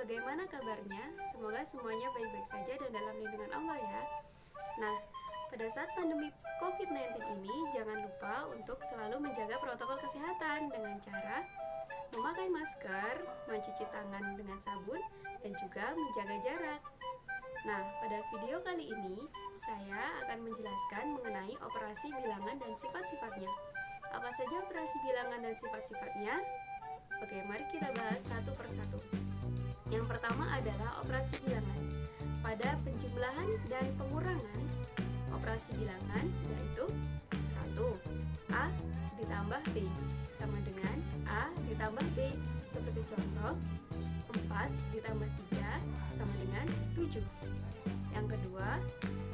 bagaimana kabarnya? Semoga semuanya baik-baik saja dan dalam lindungan Allah ya. Nah, pada saat pandemi COVID-19 ini, jangan lupa untuk selalu menjaga protokol kesehatan dengan cara memakai masker, mencuci tangan dengan sabun, dan juga menjaga jarak. Nah, pada video kali ini, saya akan menjelaskan mengenai operasi bilangan dan sifat-sifatnya. Apa saja operasi bilangan dan sifat-sifatnya? Oke, mari kita bahas satu persatu. Yang pertama adalah operasi bilangan. Pada penjumlahan dan pengurangan, operasi bilangan yaitu 1. A ditambah B sama dengan A ditambah B. Seperti contoh, 4 ditambah 3 sama dengan 7. Yang kedua,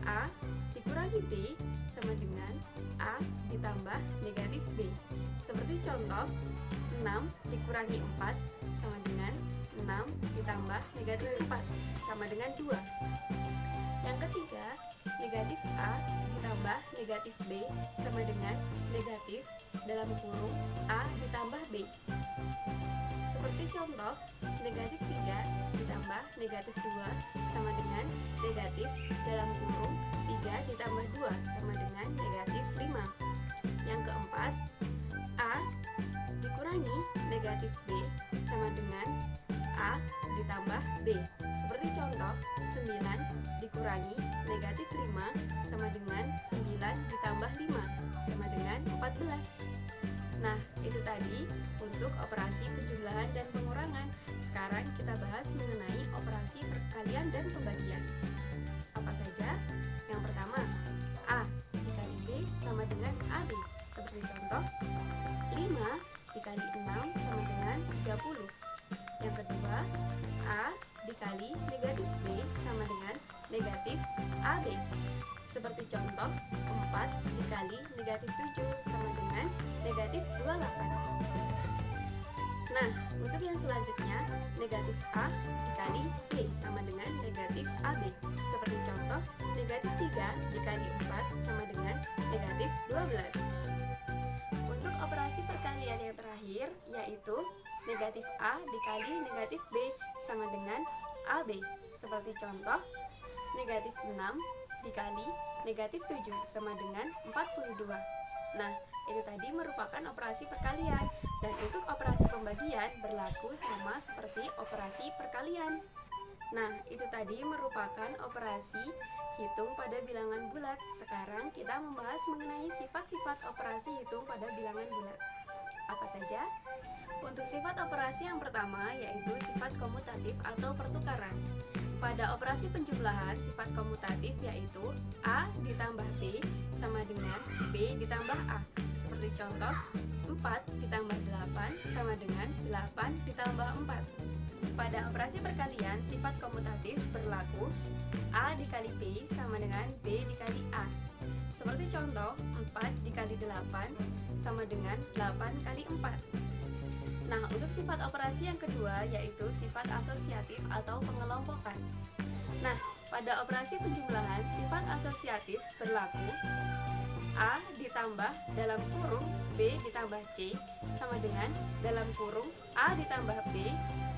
A dikurangi B sama dengan A ditambah negatif B. Seperti contoh, 6 dikurangi 4 sama dengan 6 ditambah negatif 4 sama dengan 2. Yang ketiga, negatif A ditambah negatif B sama dengan negatif dalam kurung A ditambah B. Seperti contoh, negatif 3 ditambah negatif 2 sama dengan negatif dalam kurung 3 ditambah 2 sama dengan negatif 5. Yang keempat, A dikurangi negatif B sama dengan A ditambah B. Seperti contoh, 9 dikurangi negatif 5 sama dengan 9 ditambah 5 sama dengan 14. Nah, itu tadi untuk operasi penjumlahan dan pengurangan. Sekarang kita bahas mengenai operasi perkalian dan pembagian. Apa saja? Yang pertama, A dikali B sama dengan AB. Seperti contoh, 5 dikali 6 sama dengan 30. Yang kedua, A dikali negatif B sama dengan negatif AB. Seperti contoh, 4 dikali negatif 7 sama dengan negatif 28. Nah, untuk yang selanjutnya, negatif A dikali B sama dengan negatif AB. Seperti contoh, negatif 3 dikali 4 sama dengan negatif 12. Untuk operasi perkalian yang terakhir, yaitu negatif A dikali negatif B sama dengan AB. Seperti contoh, negatif 6 dikali negatif 7 sama dengan 42. Nah, itu tadi merupakan operasi perkalian. Dan untuk operasi pembagian berlaku sama seperti operasi perkalian. Nah, itu tadi merupakan operasi hitung pada bilangan bulat. Sekarang kita membahas mengenai sifat-sifat operasi hitung pada bilangan bulat. Apa saja? Untuk sifat operasi yang pertama yaitu sifat komutatif atau pertukaran. Pada operasi penjumlahan, sifat komutatif yaitu A ditambah B sama dengan B ditambah A. Seperti contoh, 4 ditambah 8 sama dengan 8 ditambah 4. Pada operasi perkalian, sifat komutatif berlaku A dikali B sama dengan B dikali A. Seperti contoh, 4 dikali 8 sama dengan 8 kali 4. Nah, untuk sifat operasi yang kedua yaitu sifat asosiatif atau pengelompokan. Nah, pada operasi penjumlahan, sifat asosiatif berlaku A ditambah dalam kurung B ditambah C sama dengan dalam kurung A ditambah B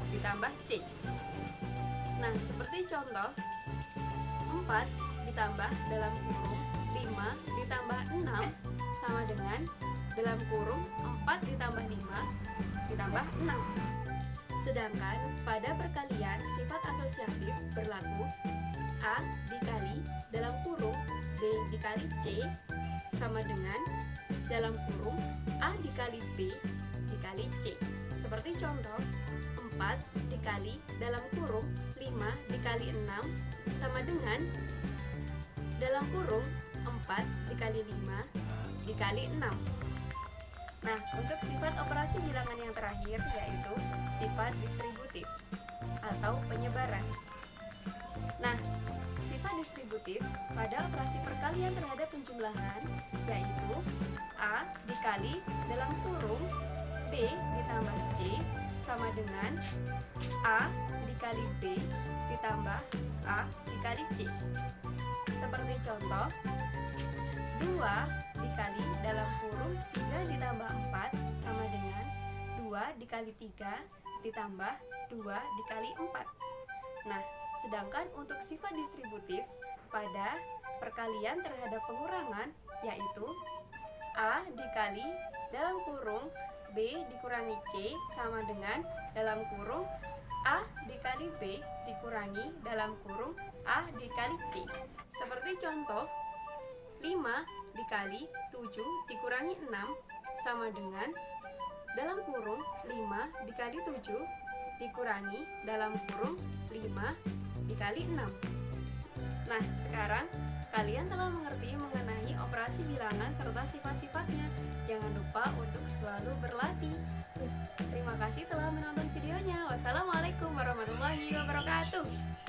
ditambah C. Nah, seperti contoh, 4 ditambah dalam kurung 5 ditambah 6 sama dengan dalam kurung 4 ditambah 5 ditambah 6. Sedangkan pada perkalian sifat asosiatif berlaku A dikali dalam kurung B dikali C sama dengan dalam kurung A dikali B dikali C. Seperti contoh, 4 dikali dalam kurung 5 dikali 6 sama dengan dalam kurung 4 dikali 5 dikali 6. Nah, untuk sifat operasi bilangan yang terakhir yaitu sifat distributif atau penyebaran. Nah, sifat distributif pada operasi perkalian terhadap penjumlahan yaitu A dikali dalam kurung B ditambah C sama dengan A dikali B ditambah A dikali C. Seperti contoh, 2 dikali dalam kurung 3 ditambah 4 sama dengan 2 dikali 3 ditambah 2 dikali 4. Nah, sedangkan untuk sifat distributif pada perkalian terhadap pengurangan, yaitu A dikali dalam kurung B dikurangi C sama dengan dalam kurung A dikali B dikurangi dalam kurung A dikali C. Seperti contoh, 5 dikali 7 dikurangi 6 sama dengan dalam kurung 5 dikali 7 dikurangi dalam kurung 5 dikali 6. Nah, sekarang kalian telah mengerti mengenai operasi bilangan serta sifat-sifatnya. Jangan lupa untuk selalu berlatih. Terima kasih telah menonton videonya. Wassalamualaikum warahmatullahi wabarakatuh.